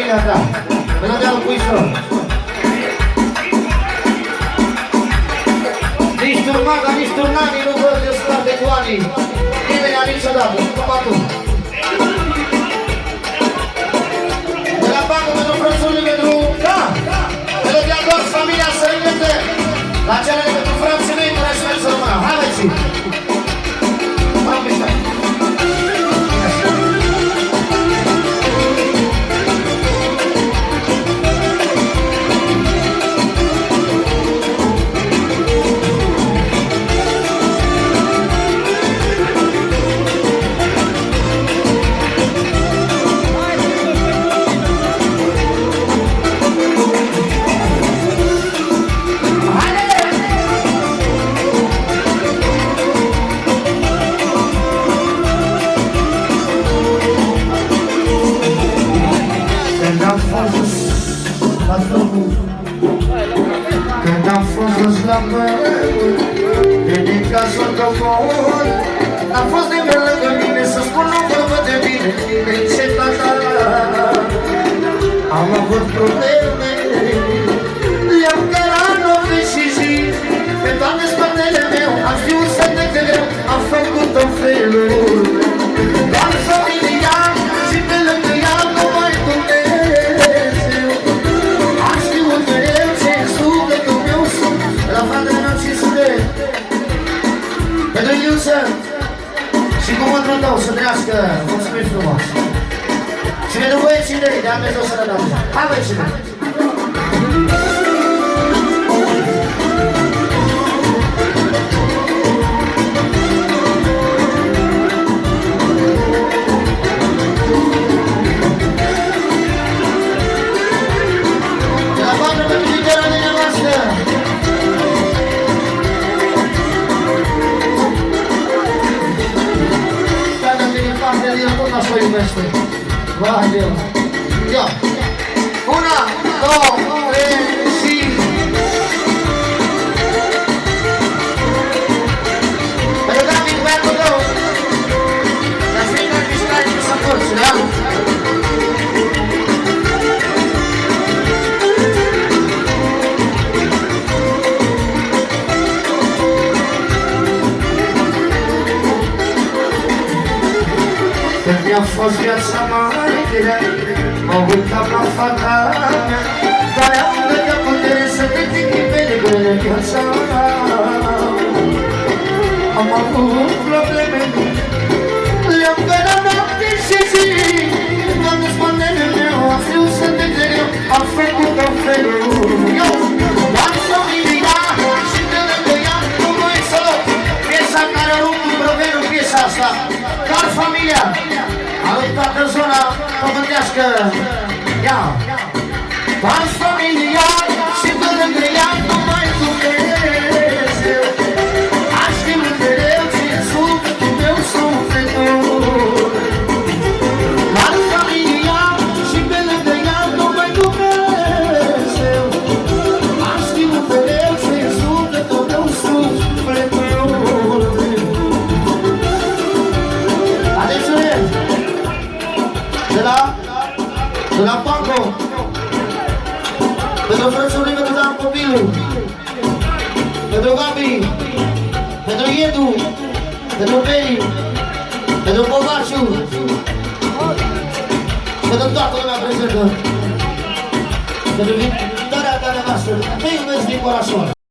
familia ta. Melodia lui Puișor. Nici turmata, nici turnanii nu vor de spate cu anii. Nimeni niciodată, cum tu. De la bancă pentru frățurile pentru... Da! Melodia doar familia să rimete la cele pentru frații mei care aș merge să rămână. Haideți! Am mișcat! Când am fost dus la pământ, din casă căpăun, a fost nimeni lângă mine să spun o vorbă de bine. Ce tata, am avut probleme, le-am cărat noapte și zi. Pe toate spatele meu am știut să te greu, am făcut-o felul. Doar familia și pe lângă ea numai Dumnezeu. Am știut mereu ce-i sufletul meu sunt, la fratele meu și suflet. Pentru Iusă și cu mândrul tău să trăiască, mulțumim frumos. Și pentru băieții de Dumnezeu sănătate. Hai băieții mei! Vai Deus! E ó, una, dos, três, cinco. Pero dame un verbo dos. La fina de estar en esa fuerza, ¿ya? Mi-a fost viața mai grea, mă uitam la fata mea, care am dădea putere să te țin pe grele viața mea. Am avut probleme, le-am cărat noapte și zi. Toate spatele meu am știut să te greu, am făcut-o felul. Eu, doar familia și pe lângă ea, nu mă uit să loc. Piesa care a rupt provenul, piesa asta, doar familia. Alut toată zona pământească. Ia! Toți familia și pe lângă ea numai Dumnezeu. Aș ști mereu ce-i sufletul meu, sufletul. Toți familia și pe lângă ea numai Dumnezeu. Aș ști mereu ce-i sufletul meu, sufletul. Atenție! De la Paco, pentru frățului meu, Dan copilul, pentru Gabi, pentru Iedu, pentru Beni, pentru Bovaciu, pentru toată lumea prezentă, pentru victoria ta nevastă, te iubesc din corazon.